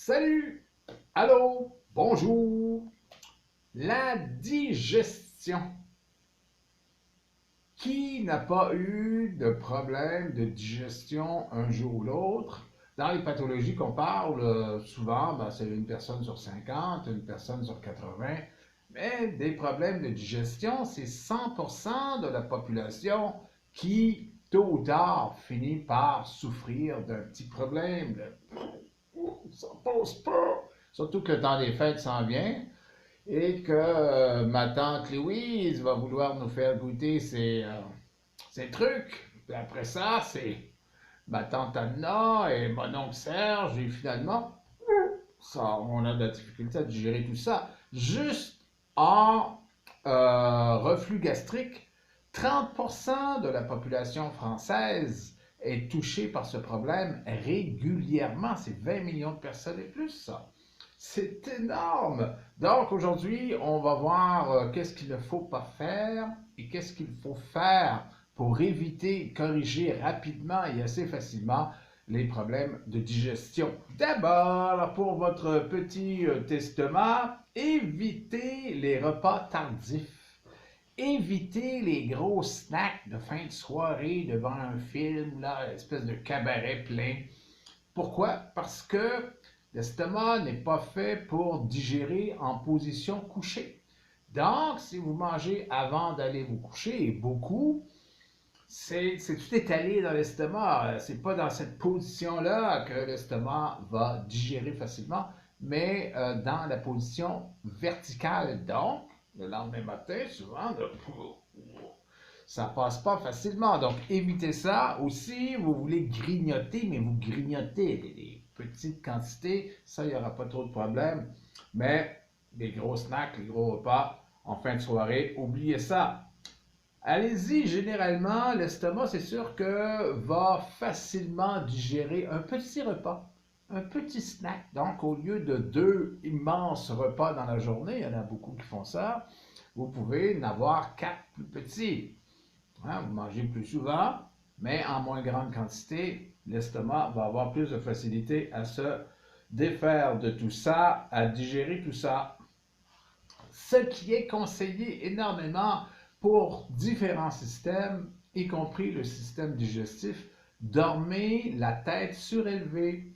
Salut! Allô? Bonjour! La digestion. Qui n'a pas eu de problème de digestion un jour ou l'autre? Dans les pathologies qu'on parle, souvent, c'est une personne sur 50, une personne sur 80. Mais des problèmes de digestion, c'est 100% de la population qui, tôt ou tard, finit par souffrir d'un petit problème. Ça passe pas! Surtout que le temps des fêtes s'en vient et que ma tante Louise va vouloir nous faire goûter ses trucs. Puis après ça, c'est ma tante Anna et mon oncle Serge. Et finalement, ça, on a de la difficulté à digérer tout ça. Juste en reflux gastrique, 30% de la population française est touchée par ce problème régulièrement. C'est 20 millions de personnes et plus, ça. C'est énorme. Donc aujourd'hui, on va voir qu'est-ce qu'il ne faut pas faire et qu'est-ce qu'il faut faire pour éviter, corriger rapidement et assez facilement les problèmes de digestion. D'abord, pour votre petit testament, évitez les repas tardifs. Évitez les gros snacks de fin de soirée devant un film, là, espèce de cabaret plein. Pourquoi? Parce que l'estomac n'est pas fait pour digérer en position couchée. Donc, si vous mangez avant d'aller vous coucher, et beaucoup, c'est tout étalé dans l'estomac. C'est pas dans cette position-là que l'estomac va digérer facilement, mais dans la position verticale. Donc, le lendemain matin, souvent, ça passe pas facilement. Donc, évitez ça. Aussi, vous voulez grignoter, mais vous grignotez des petites quantités. Ça, il n'y aura pas trop de problème. Mais les gros snacks, les gros repas en fin de soirée, oubliez ça. Allez-y, généralement, l'estomac, c'est sûr que va facilement digérer un petit repas, un petit snack. Donc, au lieu de deux immenses repas dans la journée, il y en a beaucoup qui font ça, vous pouvez en avoir quatre plus petits. Hein, vous mangez plus souvent, mais en moins grande quantité, l'estomac va avoir plus de facilité à se défaire de tout ça, à digérer tout ça. Ce qui est conseillé énormément pour différents systèmes, y compris le système digestif, dormez la tête surélevée.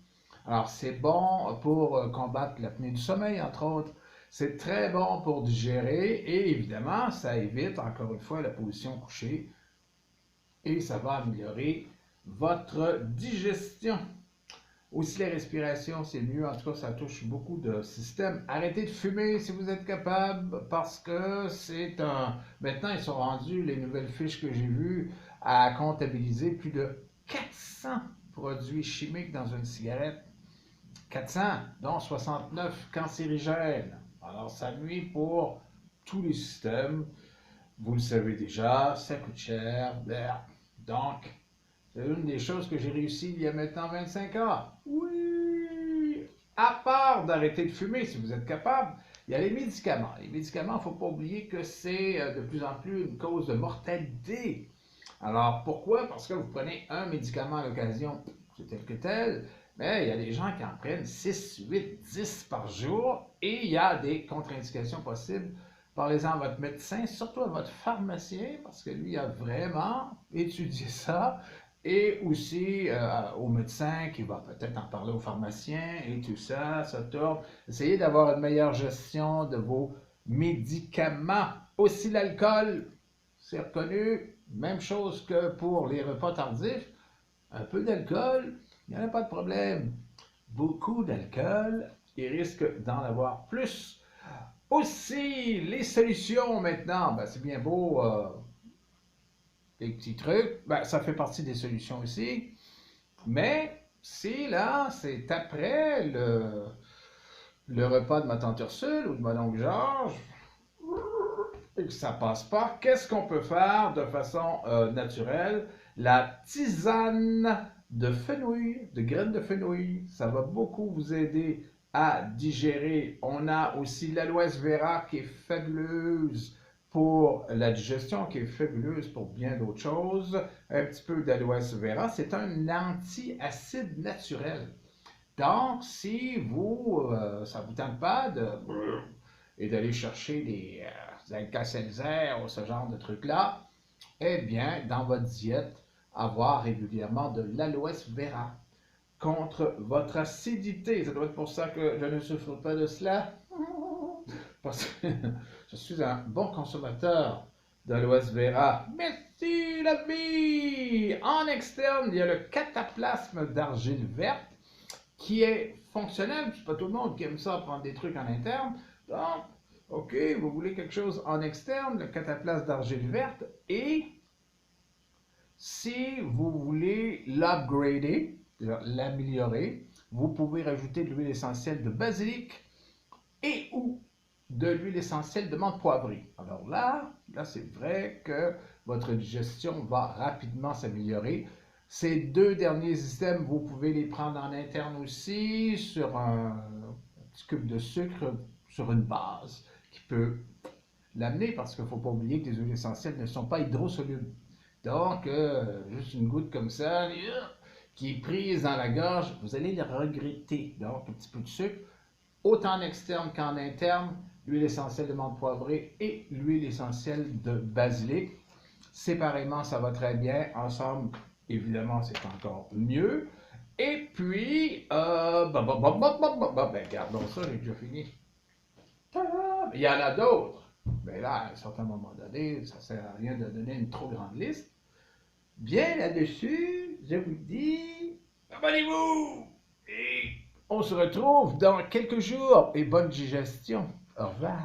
Alors, c'est bon pour combattre l'apnée du sommeil, entre autres. C'est très bon pour digérer et évidemment, ça évite, encore une fois, la position couchée et ça va améliorer votre digestion. Aussi, la respiration, c'est mieux. En tout cas, ça touche beaucoup de systèmes. Arrêtez de fumer si vous êtes capable, parce que c'est un... Maintenant, ils sont rendus, les nouvelles fiches que j'ai vues, à comptabiliser plus de 400 produits chimiques dans une cigarette. 400, dont 69 cancérigènes. Alors, ça nuit pour tous les systèmes. Vous le savez déjà, ça coûte cher. Donc, c'est une des choses que j'ai réussi il y a maintenant 25 ans. Oui! À part d'arrêter de fumer, si vous êtes capable, il y a les médicaments. Les médicaments, il ne faut pas oublier que c'est de plus en plus une cause de mortalité. Alors, pourquoi? Parce que vous prenez un médicament à l'occasion, c'est tel que tel, mais il y a des gens qui en prennent 6, 8, 10 par jour et il y a des contre-indications possibles. Parlez-en à votre médecin, surtout à votre pharmacien, parce que lui a vraiment étudié ça, et aussi au médecin qui va peut-être en parler au pharmacien, et tout ça, ça tourne. Essayez d'avoir une meilleure gestion de vos médicaments. Aussi l'alcool, c'est reconnu, même chose que pour les repas tardifs, un peu d'alcool, il n'y en a pas de problème. Beaucoup d'alcool, il risque d'en avoir plus. Aussi, les solutions maintenant, c'est bien beau, les petits trucs, ça fait partie des solutions aussi, mais c'est là, c'est après le repas de ma tante Ursule ou de mon oncle Georges, et que ça passe pas, qu'est-ce qu'on peut faire de façon naturelle? La tisane de fenouil, de graines de fenouil, ça va beaucoup vous aider à digérer. On a aussi l'aloès vera qui est fabuleuse pour la digestion, qui est fabuleuse pour bien d'autres choses. Un petit peu d'aloès vera, c'est un anti-acide naturel. Donc, si ça ne vous tente pas et d'aller chercher des Alka-Seltzer ou ce genre de trucs-là, eh bien, dans votre diète, avoir régulièrement de l'aloès vera contre votre acidité. Ça doit être pour ça que je ne souffre pas de cela. Parce que je suis un bon consommateur d'aloès vera. Merci la vie! En externe, il y a le cataplasme d'argile verte qui est fonctionnel. C'est pas tout le monde qui aime ça, prendre des trucs en interne. Donc, OK, vous voulez quelque chose en externe, le cataplasme d'argile verte. Et si vous voulez l'upgrader, l'améliorer, vous pouvez rajouter de l'huile essentielle de basilic et ou de l'huile essentielle de menthe poivrée. Alors là c'est vrai que votre digestion va rapidement s'améliorer. Ces deux derniers systèmes, vous pouvez les prendre en interne aussi sur un petit cube de sucre sur une base qui peut l'amener parce qu'il ne faut pas oublier que les huiles essentielles ne sont pas hydrosolubles. Donc, juste une goutte comme ça, qui est prise dans la gorge, vous allez le regretter. Donc, un petit peu de sucre, autant en externe qu'en interne, l'huile essentielle de menthe poivrée et l'huile essentielle de basilic. Séparément, ça va très bien. Ensemble, évidemment, c'est encore mieux. Et puis, ben, gardons ça, j'ai déjà fini. Il y en a d'autres. Mais là, à un certain moment donné, ça ne sert à rien de donner une trop grande liste. Bien là-dessus, je vous dis, abonnez-vous! Et on se retrouve dans quelques jours et bonne digestion. Au revoir.